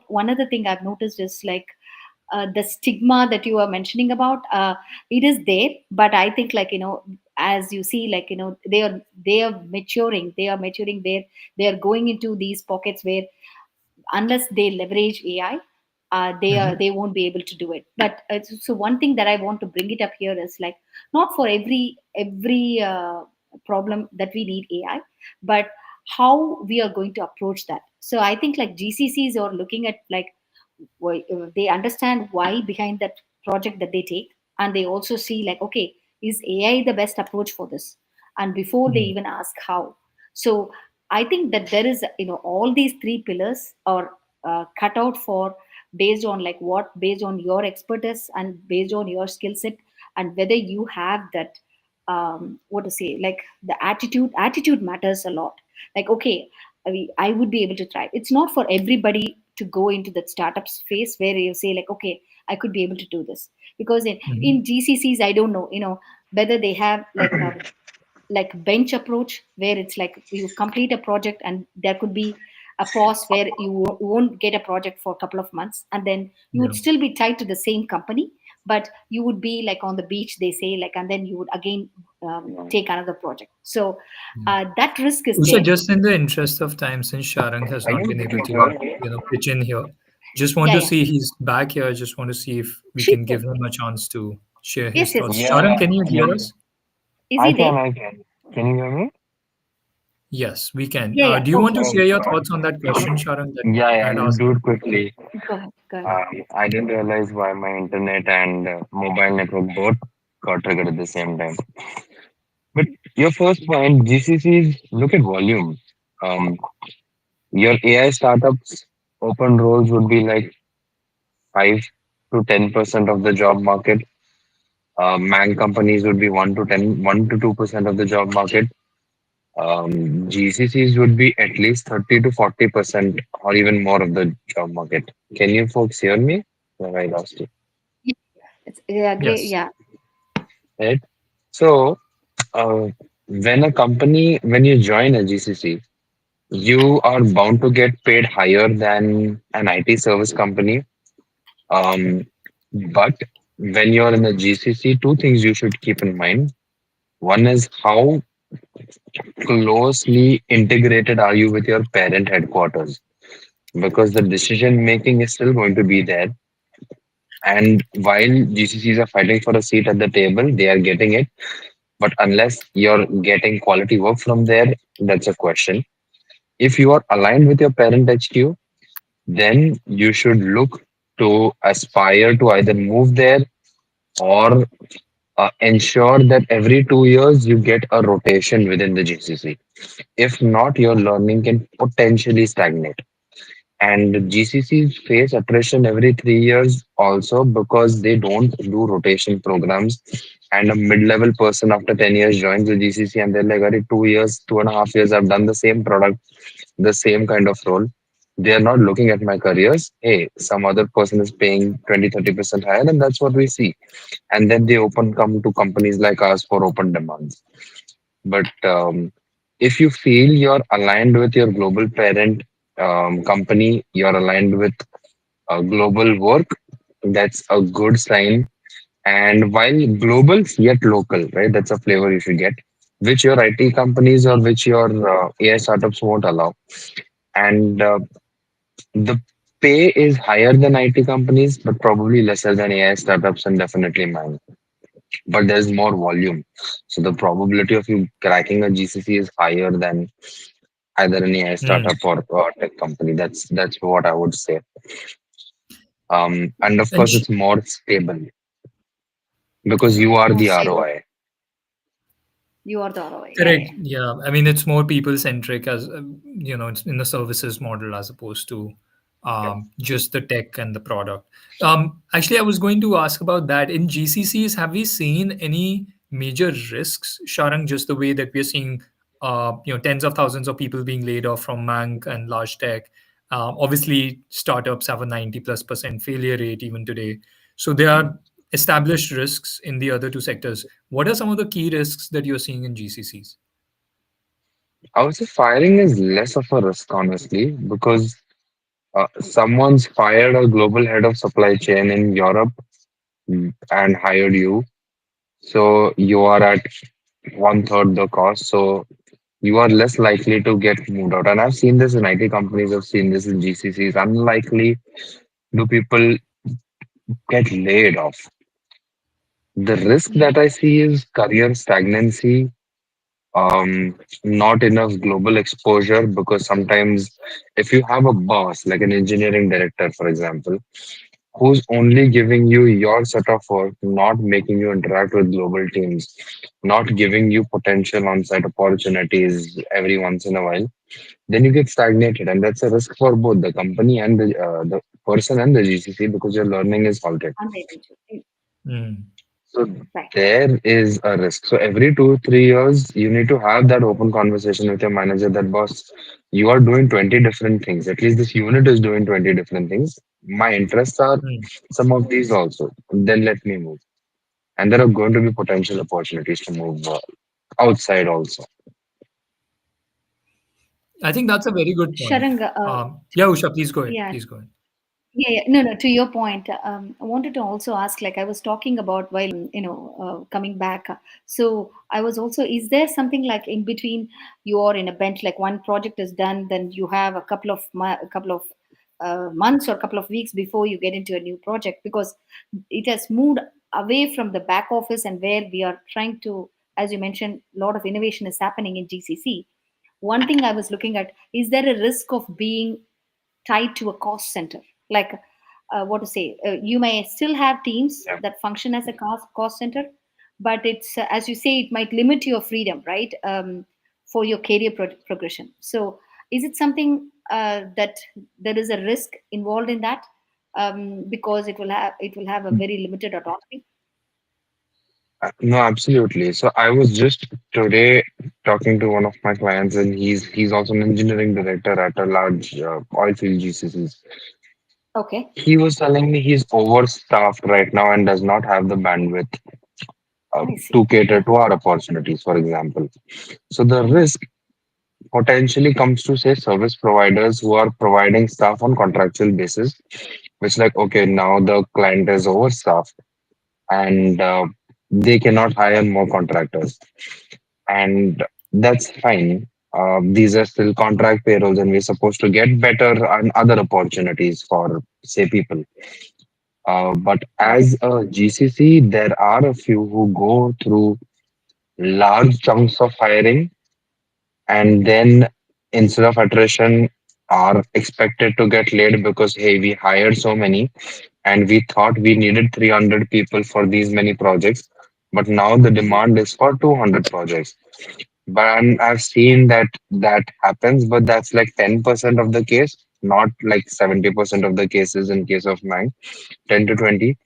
one other thing I've noticed is like the stigma that you are mentioning about, it is there, but I think, like, as you see, like, they are maturing where they are going into these pockets where unless they leverage AI, Mhm. they won't be able to do it. But so one thing that I want to bring it up here is like, not for every problem that we need AI, but how we are going to approach that. So I think like GCCs are looking at like they understand why behind that project that they take, and they also see like, okay, is AI the best approach for this, and before they Mm. even ask how. So I think that there is, all these three pillars are cut out for, based on like what, based on your expertise and based on your skill set, and whether you have that what to say, like the attitude matters a lot. Like, okay, I would be able to thrive. It's not for everybody to go into that startup phase where you say like, okay, I could be able to do this. Because in Mhm. GCCs, I don't know, whether they have like bench approach where it's like you complete a project and there could be a pause where you won't get a project for a couple of months, and then you would Yeah. still be tied to the same company, but you would be like on the beach, they say, like, and then you would again yeah. take another project. So Yeah. that risk is Usha, there. just in the interest of time, since Sharang has Are not you been able getting to, heard me? pitch in here, just want Yeah, to yeah. see he's back here. Just want to see if we Sure. can give him a chance to share his Yes, yes. thoughts. Yeah, Sharang, can you hear yeah. us? Is I he can, there? I can. Can you hear me? Yes, we can. Yeah, yeah. Do you want Okay. to Oh, share your thoughts on that question, Sharang, that yeah, I yeah. had I'll asked do him? it quickly. Go ahead. Go ahead. I didn't realize why my internet and mobile network both got triggered at the same time. But your first point, GCCs, look at volume. Um, your AI startups open roles would be like 5 to 10% of the job market. MAANG companies would be 1 to 2% of the job market. GCCs would be at least 30 to 40% or even more of the job market. Can you folks hear me? Or I lost you. Yeah, it's, yeah, great. Yes. Yeah. Right? So, when you join a GCC, you are bound to get paid higher than an IT service company. Um, but when you're in a GCC, two things you should keep in mind. One is how closely integrated are you with your parent headquarters? Because the decision making is still going to be there. And while GCCs are fighting for a seat at the table, they are getting it. But unless you're getting quality work from there, that's a question. If you are aligned with your parent HQ, then you should look to aspire to either move there or ensure that every 2 years you get a rotation within the GCC. If not, your learning can potentially stagnate. And GCCs face attrition every 3 years also because they don't do rotation programs. And a mid-level person after 10 years joins the GCC and they're like, "Arey, 2 years, 2.5 years, I've done the same product, the same kind of role. They're not looking at my careers. Hey, some other person is paying 20, 30% higher, and that's what we see. And then they open come to companies like us for open demands. But if you feel you're aligned with your global parent company, you're aligned with global work, that's a good sign. And while global yet local, right? That's a flavor you should get, which your IT companies or which your AI startups won't allow. And the pay is higher than IT companies, but probably lesser than AI startups and definitely mine. but there's more volume. So the probability of you cracking a GCC is higher than either an AI Mm. startup or a tech company. That's what I would say. And of And course, it's more stable because you are More the stable. ROI. You are the ROI. Yeah, correct. yeah. Yeah. I mean, it's more people centric as it's in the services model as opposed to just the tech and the product. Actually, I was going to ask about that. In GCCs, have we seen any major risks, Sharang, just the way that we're seeing, tens of thousands of people being laid off from MAANG and large tech? Obviously, startups have a 90+% failure rate even today. So there are established risks in the other two sectors. What are some of the key risks that you're seeing in GCCs? I would say firing is less of a risk, honestly, because someone's fired a global head of supply chain in Europe and hired you. So you are at one third the cost. So you are less likely to get moved out. And I've seen this in IT companies, I've seen this in GCCs. Unlikely do people get laid off. The risk Mm-hmm. that I see is career stagnancy, not enough global exposure, because sometimes if you have a boss, like an engineering director, for example, who's only giving you your set of work, not making you interact with global teams, not giving you potential on-site opportunities every once in a while, then you get stagnated, and that's a risk for both the company and the person and the GCC because your learning is halted. And the individual. Mm. So Right. there is a risk. So every 2 3 years, you need to have that open conversation with your manager that boss, you are doing 20 different things. At least this unit is doing 20 different things. My interests are Mm. some of these also. Then let me move. And there are going to be potential opportunities to move outside also. I think that's a very good point. Sharang, Yeah, Usha, please go ahead. yeah, Please go ahead. yeah, yeah. No, no. To your point, I wanted to also ask. Like I was talking about while coming back. So I was also. Is there something like in between you are in a bench? Like one project is done, then you have a couple of months or a couple of weeks before you get into a new project because it has moved away from the back office and where we are trying to, as you mentioned, a lot of innovation is happening in GCC. One thing I was looking at, is there a risk of being tied to a cost center? Like, what to say? You may still have teams Yeah. that function as a cost center, but it's as you say, it might limit your freedom, right? For your career progression. So, is it something that there is a risk involved in that? Because it will have a very limited autonomy. No, absolutely. So I was just today talking to one of my clients, and he's also an engineering director at a large oil field GCCs. Okay, He was telling me he's overstaffed right now and does not have the bandwidth I to see. cater Yeah. to our opportunities, for example. So the risk potentially comes to say service providers who are providing stuff on contractual basis, which like okay now the client is overstaffed and they cannot hire more contractors, and that's fine. These are still contract payrolls, and we're supposed to get better and other opportunities for say people. But Right. as a GCC, there are a few who go through large chunks of hiring and then instead of attrition are expected to get laid because hey we hired so many and we thought we needed 300 people for these many projects, but now the Hmm. demand is for 200 projects. But and I've seen that that happens, but that's like 10% of the case, not like 70% of the cases in case of mine, 10 to 20.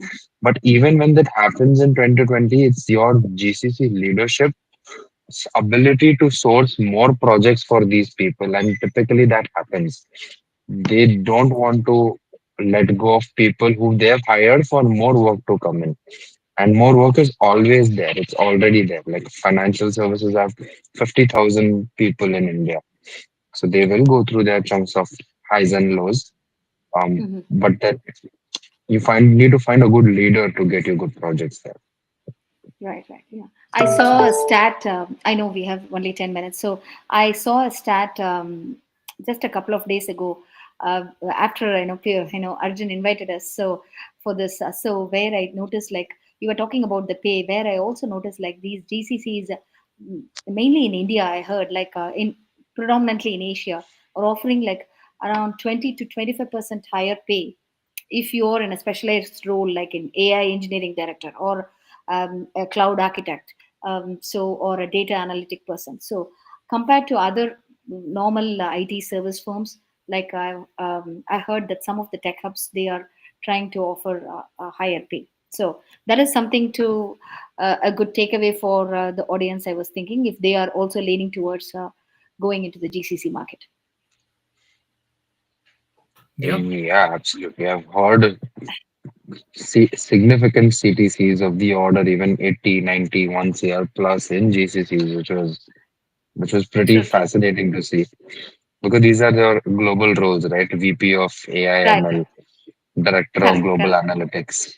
But even when that happens in 2020, it's your GCC leadership ability to source more projects for these people, and typically that happens. They don't want to let go of people who they have hired for more work to come in, and more work is always there, it's already there. Like financial services have 50,000 people in India, so they will go through their chunks of highs and lows. Hmm. But that you find need to find a good leader to get you good projects there. Right, right. Yeah. I saw a stat. I know we have only 10 minutes. So I saw a stat just a couple of days ago after, Arjun invited us. So for this, so where I noticed like you were talking about the pay, where I also noticed like these GCCs, mainly in India, I heard like in predominantly in Asia, are offering like around 20 to 25% higher pay if you're in a specialized role like in AI engineering director or a cloud architect, or a data analytic person. So compared to other normal IT service firms, like I heard that some of the tech hubs they are trying to offer a higher pay. So that is something to a good takeaway for the audience. I was thinking if they are also leaning towards going into the GCC market. Yeah. Yeah, absolutely. I've heard significant CTCs of the order even 80, 90, 1 CR plus in GCCs, which was pretty So true. fascinating to see because these are the global roles, right? VP of AI Right. ML, Director of Correct. Global Correct. Analytics.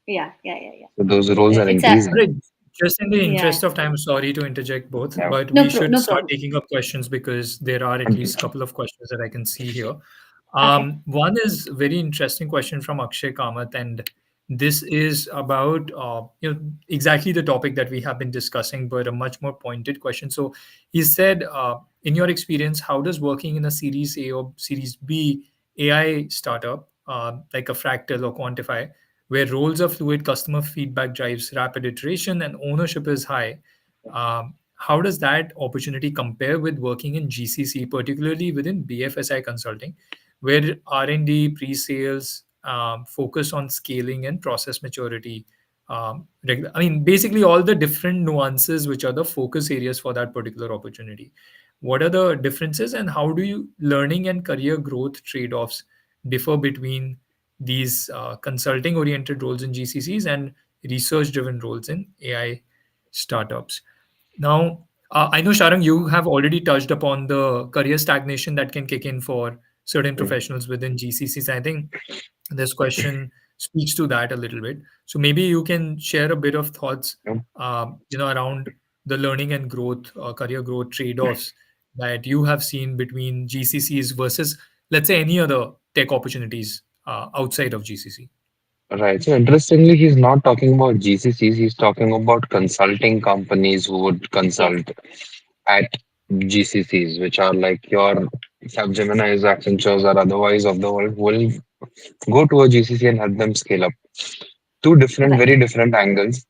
Yeah. Yeah. Yeah. Yeah. So those roles are It's a increasing. Right. Just in the yeah. interest of time, sorry to interject both, Yeah. but we should No start problem. taking up questions because there are at least a couple of questions that I can see here. Okay. One is very interesting question from Akshay Kamath, and this is about exactly the topic that we have been discussing, but a much more pointed question. So he said, in your experience, how does working in a Series A or Series B AI startup, like a Fractal or Quantify, where roles are fluid, customer feedback drives rapid iteration, and ownership is high, how does that opportunity compare with working in GCC, particularly within BFSI consulting, where R&D, pre-sales focus on scaling and process maturity? I mean, basically all the different nuances which are the focus areas for that particular opportunity. What are the differences, and how do you learning and career growth trade-offs differ between these consulting oriented roles in GCCs and research driven roles in AI startups? Now, I know, Sharang, you have already touched upon the career stagnation that can kick in for certain professionals within GCCs. I think this question speaks to that a little bit. So maybe you can share a bit of thoughts, around the learning and growth, career growth trade-offs that you have seen between GCCs versus, let's say, any other tech opportunities outside of GCC. Right. So interestingly, he's not talking about GCCs. He's talking about consulting companies who would Yes. consult at GCCs, which are like your Capgemini, Accentures, or otherwise of the world, will go to a GCC and help them scale up. Two different, Right. very different angles.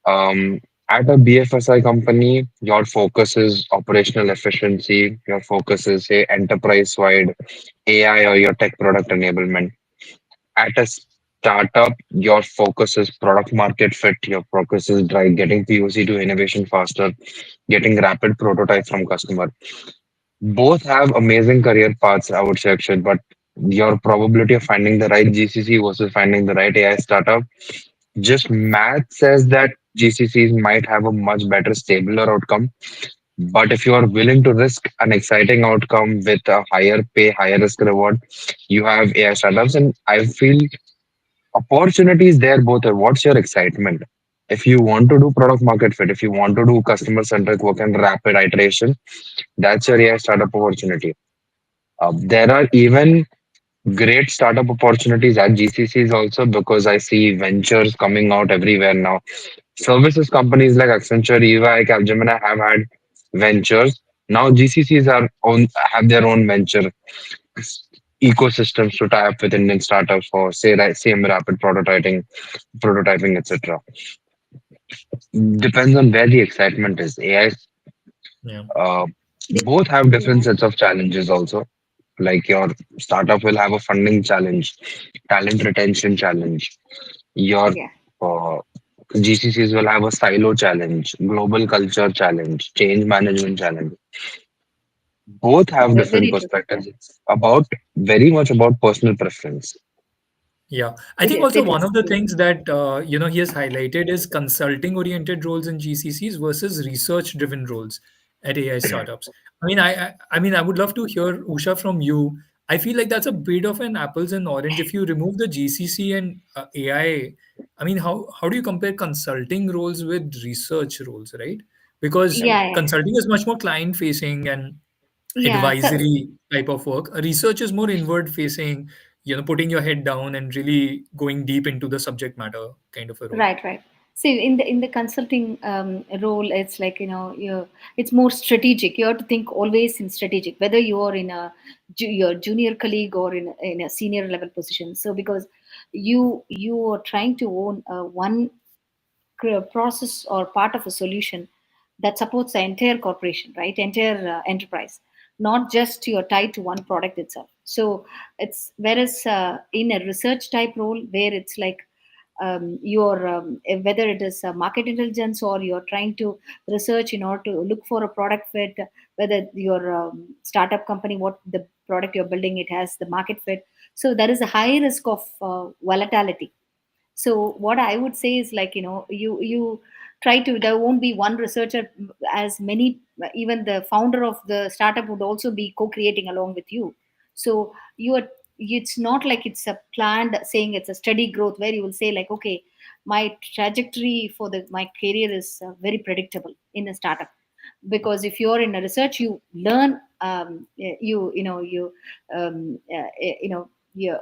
Um, at a BFSI company, your focus is operational efficiency. Your focus is, say, enterprise-wide AI or your tech product enablement. At a startup, your focus is product market fit. Your focus is drive getting POC to innovation faster, getting rapid prototype from customer. Both have amazing career paths, I would say, Akshay, but your probability of finding the right GCC versus finding the right AI startup, just math says that GCCs might have a much better, stabler outcome. But if you are willing to risk an exciting outcome with a higher pay, higher risk reward, you have AI startups. And I feel opportunities there both are. What's your excitement? If you want to do product market fit, if you want to do customer centric work and rapid iteration, that's your AI startup opportunity. There are even great startup opportunities at GCCs also because I see ventures coming out everywhere now. Services companies like Accenture, EY, Capgemini have had ventures. Now GCCs have their own venture ecosystems to tie up with Indian startups for say same rapid prototyping, etc. Depends on where the excitement is. AI, Yeah. uh, They- both have different yeah. sets of challenges also. Like your startup will have a funding challenge, talent retention challenge. Your Yeah. uh, GCCs will have a silo challenge, global culture challenge, change management challenge. Both have different Very true. Yeah. perspectives. It's about very much about personal preference. Yeah, I It think is. also It one is. of the things that he has highlighted is consulting oriented roles in GCCs versus research driven roles at AI startups. I mean, I would love to hear Usha from you. I feel like that's a bit of an apples and orange. If you remove the GCC and AI, I mean, how do you compare consulting roles with research roles, right? Because Yeah. Yeah. consulting is much more client facing and Yeah. So advisory type of work. Research is more inward facing. putting your head down and really going deep into the subject matter kind of a role. Right, right. See, in the consulting role, it's like, it's more strategic. You have to think always in strategic, whether you are in your junior colleague or in a senior level position. So because you are trying to own one process or part of a solution that supports the entire corporation, right? Entire enterprise, not just you're tied to one product itself. So it's whereas in a research type role where it's like your whether it is market intelligence or you're trying to research in order to look for a product fit, whether your startup company, what the product you're building, it has the market fit. So there is a high risk of volatility. So what I would say is like, you try to, there won't be one researcher, as many, even the founder of the startup would also be co-creating along with you. So you are, it's not like it's a planned saying, it's a steady growth where you will say like, okay, my trajectory for the my career is very predictable in a startup. Because if you're in a research, you learn, you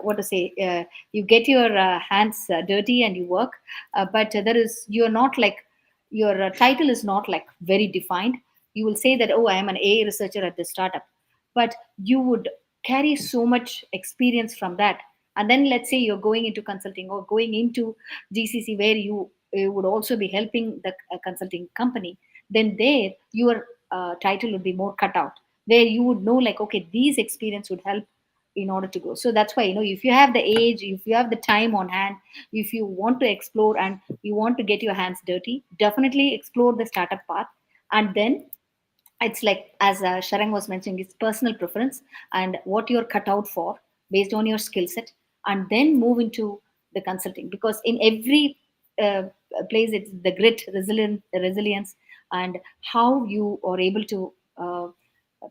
what to say, you get your hands dirty and you work, but there is, you're not like, your title is not like very defined. You will say that, oh, I am an AI researcher at this startup, but you would carry so much experience from that. And then let's say you're going into consulting or going into GCC, where you would also be helping the consulting company. Then there your title would be more cut out, where you would know like, okay, these experience would help in order to go. So that's why, if you have the age, if you have the time on hand, if you want to explore and you want to get your hands dirty, definitely explore the startup path. And then it's like, as Sharang was mentioning, it's personal preference and what you're cut out for based on your skill set, and then move into the consulting. Because in every uh, place, it's the grit, resilience, and how you are able to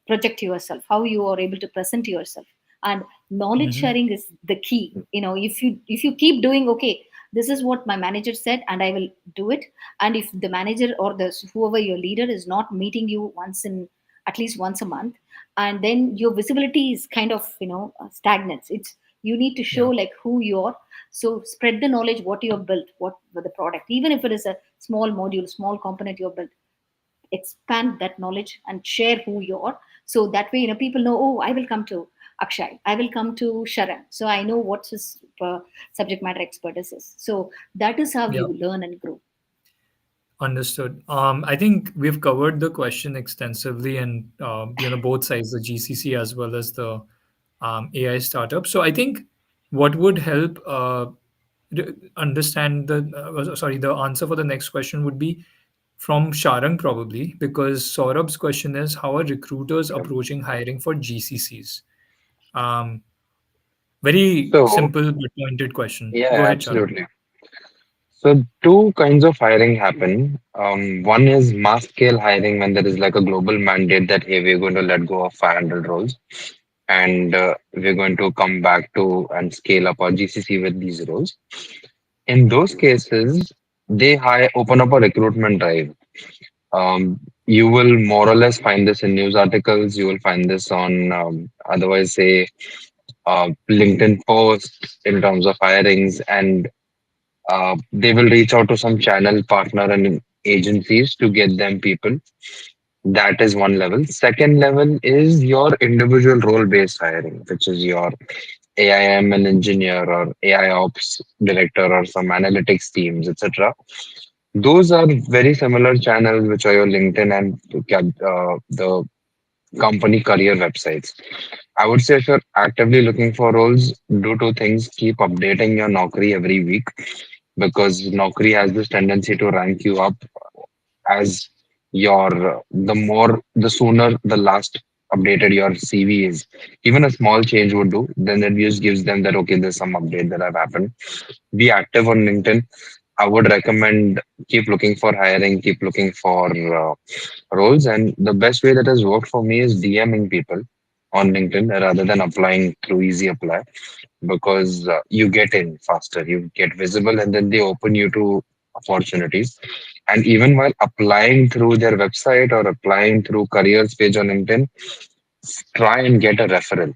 project yourself, how you are able to present yourself. And knowledge Hmm. sharing is the key. If you keep doing, okay, this is what my manager said and I will do it. And if the manager or the whoever your leader is not meeting you once in, at least once a month, and then your visibility is kind of stagnates. It's, you need to show Yeah. like who you are. So spread the knowledge, what you have built, what the product, even if it is a small module, small component you have built, expand that knowledge and share who you are. So that way, people know, oh, I will come to Akshay, I will come to Sharan, so I know what his subject matter expertise is. So that is how Yeah. you learn and grow. Understood. I think we've covered the question extensively, and both sides, the GCC as well as the AI startup. So I think what would help understand the answer for the next question would be from Sharang probably, because Saurabh's question is, how are recruiters Okay. approaching hiring for GCCs? Um, Very So, simple but pointed question. Go yeah, ahead, Sharang. absolutely. So, two kinds of hiring happen. One is mass scale hiring when there is like a global mandate that, hey, we're going to let go of 500 roles and we're going to come back to and scale up our GCC with these roles. In those cases, they open up a recruitment drive. You will more or less find this in news articles. You will find this on otherwise say LinkedIn posts in terms of hirings, and they will reach out to some channel partner and agencies to get them people. That is one level. Second level is your individual role based hiring, which is your AIM and engineer or AI ops director or some analytics teams, etc. Those are very similar channels, which are your LinkedIn and the company career websites. I would say if you're actively looking for roles, do two things. Keep updating your Naukri every week because Naukri has this tendency to rank you up as the sooner the last updated your CV is. Even a small change would do. Then it just gives them that, okay, there's some update that have happened. Be active on LinkedIn. I would recommend keep looking for hiring, keep looking for roles. And the best way that has worked for me is DMing people on LinkedIn rather than applying through Easy Apply because you get in faster, you get visible, and then they open you to opportunities. And even while applying through their website or applying through careers page on LinkedIn, try and get a referral.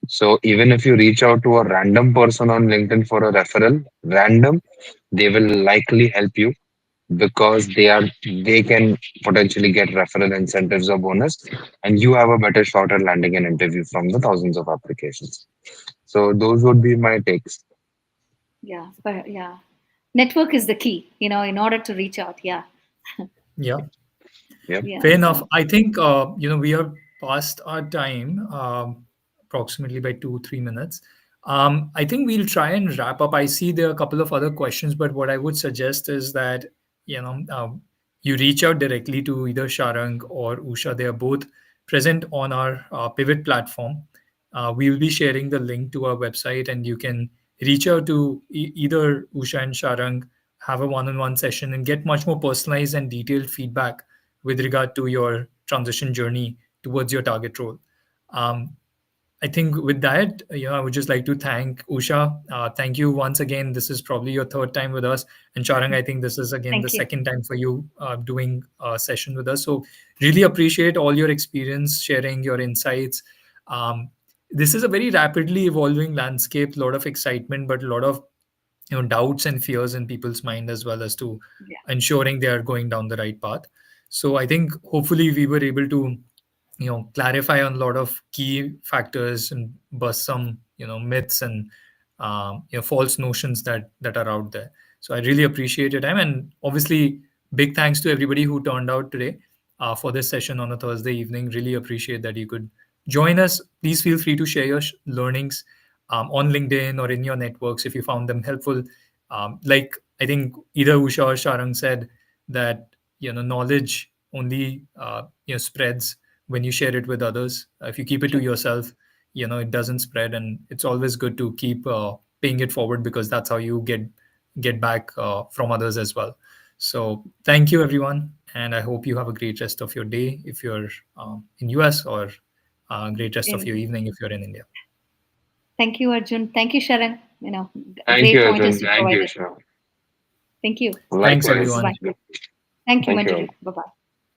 So even if you reach out to a random person on LinkedIn for a referral, random, they will likely help you because they can potentially get referral incentives or bonus, and you have a better shot at landing an interview from the thousands of applications. So those would be my takes. Yeah, but yeah, network is the key, in order to reach out. Yeah, Yeah. Yep. yeah. Fair enough. So I think we are past our time, approximately by 2 3 minutes. I think we'll try and wrap up. I see there are a couple of other questions, but what I would suggest is that you know you reach out directly to either Sharang or Usha. They are both present on our Pivot platform. We will be sharing the link to our website, and you can reach out to either Usha and Sharang, have a one-on-one session, and get much more personalized and detailed feedback with regard to your transition journey towards your target role. Um, I think with that, I would just like to thank Usha. Thank you once again. This is probably your third time with us, and Charang, I think this is again the thank you. second time for you doing a session with us. So really appreciate all your experience, sharing your insights. Um, this is a very rapidly evolving landscape, a lot of excitement, but a lot of doubts and fears in people's mind as well as to Yeah, ensuring they are going down the right path. So I think hopefully we were able to clarify on a lot of key factors and bust some myths and false notions that are out there. So I really appreciate your time, and obviously big thanks to everybody who turned out today for this session on a Thursday evening. Really appreciate that you could join us. Please feel free to share your learnings on LinkedIn or in your networks if you found them helpful. Like I think either Usha or Sharang said that knowledge only spreads when you share it with others. If you keep it to true. yourself, it doesn't spread, and it's always good to keep paying it forward because that's how you get back from others as well. So thank you everyone, and I hope you have a great rest of your day if you're in US, or great rest of your In, evening if you're in India. Thank you, Arjun. Thank you, Sharon. Thank Great you, Arjun. pointers you Thank you, provided. Shah. Thank you. Thanks Likewise. Bye bye. everyone. Thank you, Thank you. Manjari. Bye bye.